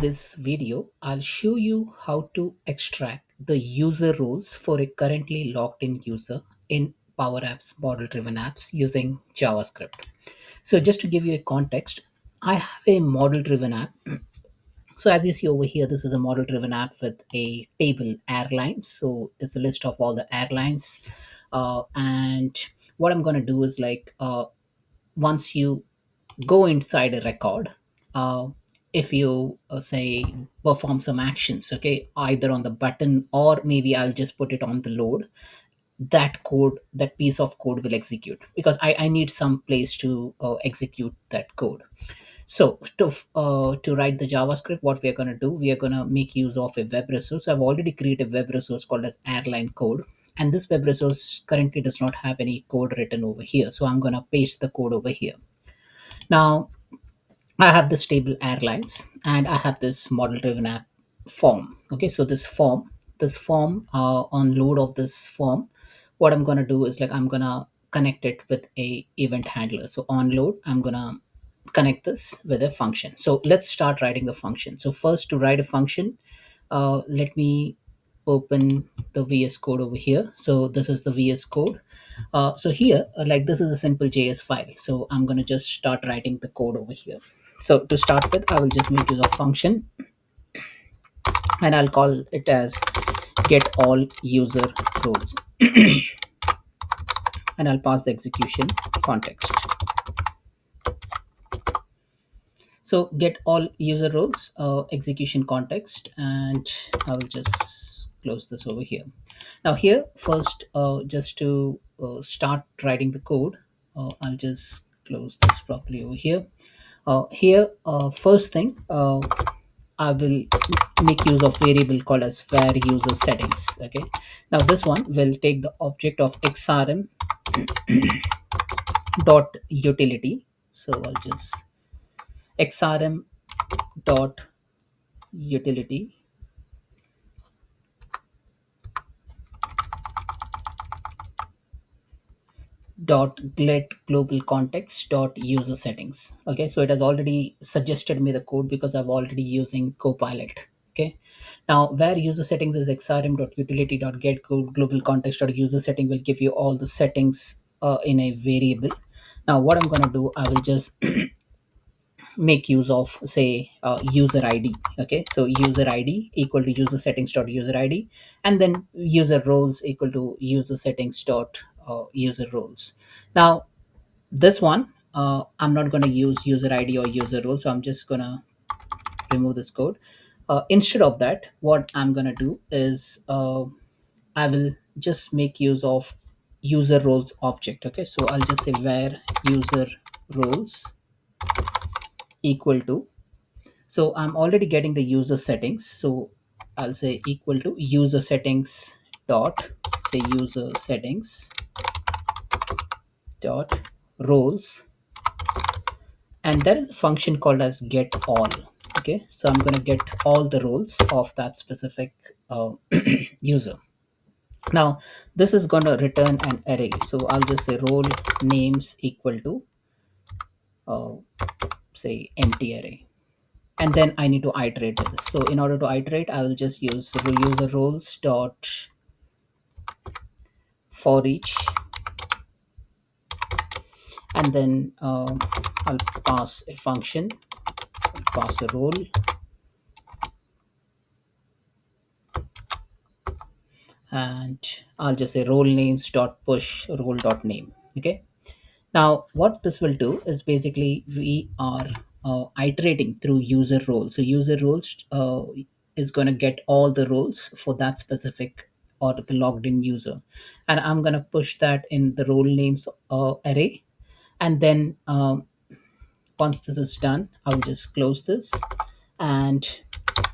this video, I'll show you how to extract the user roles for a currently logged in user in Power Apps model driven apps using JavaScript. So, just to give you a context, I have a model driven app. So, as you see over here, this is a model driven app with a table airlines. So, it's a list of all the airlines. And what I'm going to do is once you go inside a record, uh, if you say perform some actions, okay, either on the button or maybe I'll just put it on the load, that piece of code will execute because I need some place to execute that code. So to write the JavaScript, what we are going to do, we are going to make use of a web resource. I've already created a web resource called as airline code, and this web resource currently does not have any code written over here, so I'm going to paste the code over here. Now I have this table airlines and I have this model driven app form. Okay, so this form on load of this form, what I'm gonna do is I'm gonna connect it with a event handler. So on load, I'm gonna connect this with a function. So let's start writing the function. So first, to write a function, let me open the VS Code over here. So this is the VS Code. So here, this is a simple JS file. So I'm going to just start writing the code over here. So to start with, I will just make use of function and I'll call it as get all user roles and I'll pass the execution context. So get all user roles, execution context, and I will just close this over here. Now here first, just to start writing the code, I'll just close this properly over here. Here, first thing, I will make use of variable called as where user settings. Okay. Now this one will take the object of Xrm dot utility. So I'll just Xrm dot utility dot get global context dot user settings. Okay, so it has already suggested me the code because I've already using Copilot. Okay, now where user settings is xrm.utility.get global context dot user setting will give you all the settings in a variable. Now what I'm gonna do, I will just make use of say user id. Okay, so user id equal to user settings dot user id, and then user roles equal to user settings dot user roles. Now this one, I'm not going to use user id or user role, so I'm just going to remove this code. Instead of that, what I'm going to do is I will just make use of user roles object. Okay, so I'll just say where user roles equal to, so I'm already getting the user settings, so I'll say equal to user settings dot say user settings dot roles, and there is a function called as get all. Okay, so I'm going to get all the roles of that specific user. Now this is going to return an array, so I'll just say role names equal to uh, say empty array, and then I need to iterate this. So in order to iterate, I will just use user roles dot for each, and then I'll pass a function, pass a role, and I'll just say role names dot push role dot name. Okay, now what this will do is basically we are iterating through user roles. So user roles is going to get all the roles for that specific or the logged in user, and I'm going to push that in the role names array, and then once this is done, I'll just close this, and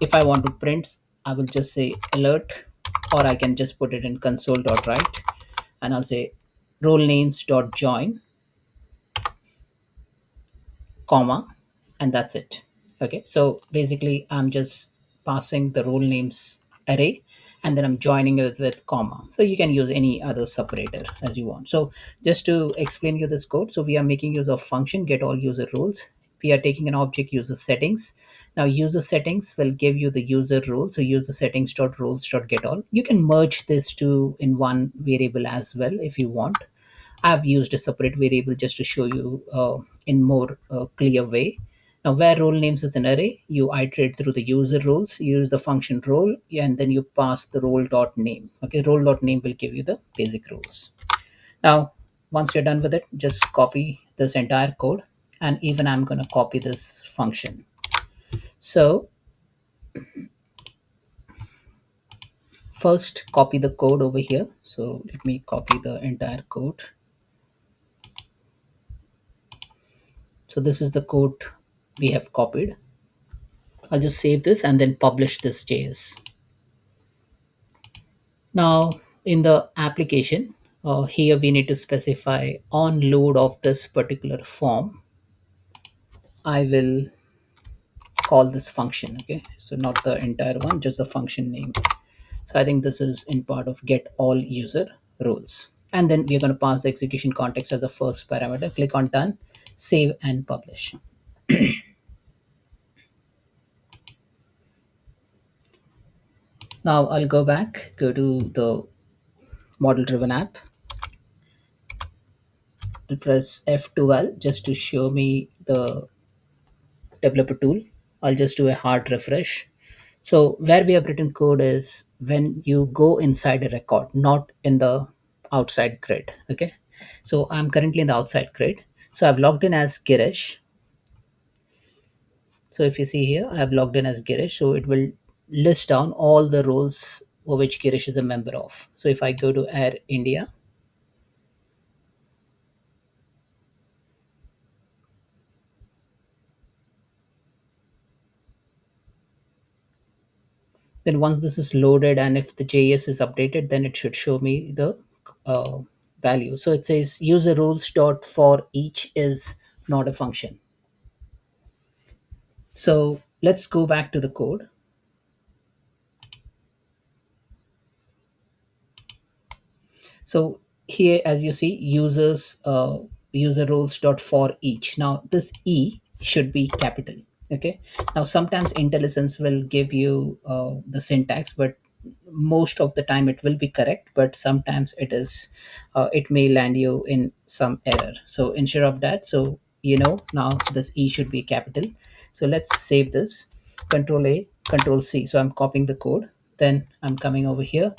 if I want to print, I will just say alert, or I can just put it in console.write, and I'll say role names dot join, comma, and that's it. Okay, so basically I'm just passing the role names array, and then I'm joining it with comma. So you can use any other separator as you want. So just to explain you this code, so we are making use of function get all user roles we are taking an object user settings. Now user settings will give you the user role. So user settings.roles.getAll. You can merge this to in one variable as well if you want. I've used a separate variable just to show you in more clear way. Now, where role names is an array, you iterate through the user roles, you use the function role, and then you pass the role dot name. Okay, role dot name will give you the basic roles. Now, once you're done with it, just copy this entire code, and even I'm going to copy this function. So first, copy the code over here. So let me copy the entire code. So this is the code we have copied. I'll just save this and then publish this JS. Now, in the application, here we need to specify on load of this particular form. I will call this function. Okay, so not the entire one, just the function name. So I think this is in part of get all user roles. And then we're going to pass the execution context as the first parameter. Click on done, save and publish. Now I'll go back, go to the model driven app, press F12 just to show me the developer tool. I'll just do a hard refresh. So where we have written code is when you go inside a record, not in the outside grid. Okay. So I'm currently in the outside grid. So I've logged in as Girish. So if you see here, I have logged in as Girish. So it will list down all the roles for which Girish is a member of. So if I go to Air India, then once this is loaded and if the JS is updated, then it should show me the uh, value. So it says user roles dot for each is not a function. So let's go back to the code. So here, as you see, user roles dot for each. Now this E should be capital. Okay. Now sometimes IntelliSense will give you the syntax, but most of the time it will be correct. But sometimes it may land you in some error. So instead of that, so now this E should be capital. So let's save this. Control A, Control C. So I'm copying the code. Then I'm coming over here,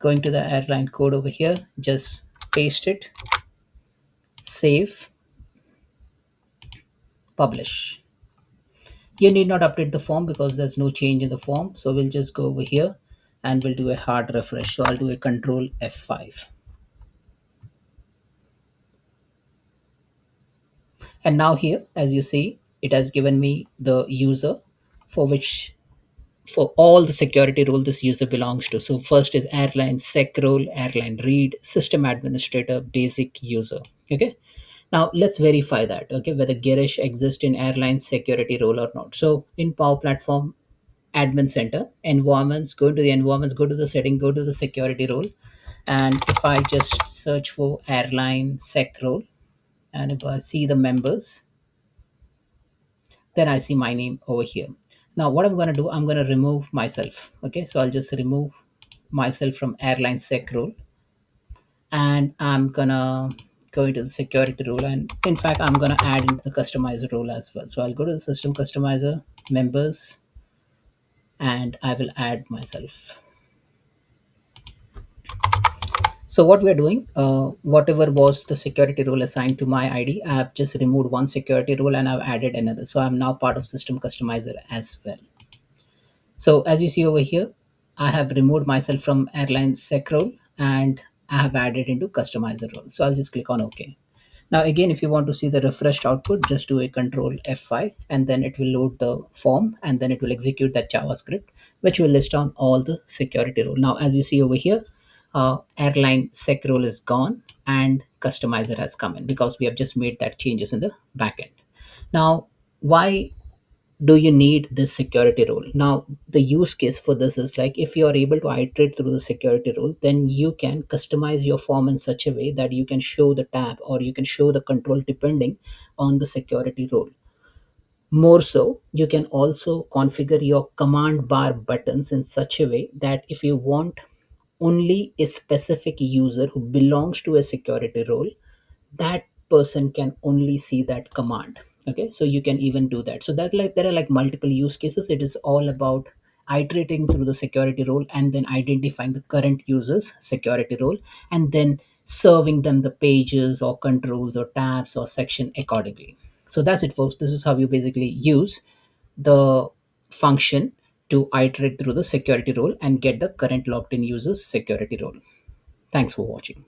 going to the airline code over here, just paste it, save, publish. You need not update the form because there's no change in the form. So we'll just go over here and we'll do a hard refresh. So I'll do a control F5. And now here, as you see, it has given me the user for which for all the security role this user belongs to. So first is airline sec role, airline read, system administrator, basic user. Okay. Now let's verify that. Okay, whether Girish exists in airline security role or not. So in Power Platform admin center, environments, go into the environments, go to the setting, go to the security role. And if I just search for airline sec role and if I see the members, then I see my name over here. Now what I'm going to do, I'm going to remove myself. Okay, so I'll just remove myself from airline sec role and I'm gonna go into the security role, and in fact I'm gonna add into the customizer role as well. So I'll go to the system customizer, members, and I will add myself. So what we're doing, whatever was the security role assigned to my ID, I have just removed one security role and I've added another. So I'm now part of system customizer as well. So as you see over here, I have removed myself from airline sec role and I have added into customizer role. So I'll just click on OK. Now again, if you want to see the refreshed output, just do a control F5 and then it will load the form and then it will execute that JavaScript, which will list down all the security role. Now, as you see over here, airline sec role is gone and customizer has come in because we have just made that changes in the backend. Now, why do you need this security role? Now the use case for this is like if you are able to iterate through the security role, then you can customize your form in such a way that you can show the tab or you can show the control depending on the security role. More so, you can also configure your command bar buttons in such a way that if you want only a specific user who belongs to a security role, that person can only see that command. Okay, so you can even do that. So that, like, there are like multiple use cases. It is all about iterating through the security role and then identifying the current user's security role and then serving them the pages or controls or tabs or section accordingly. So that's it, folks. This is how you basically use the function to iterate through the security role and get the current logged in user's security role. Thanks for watching.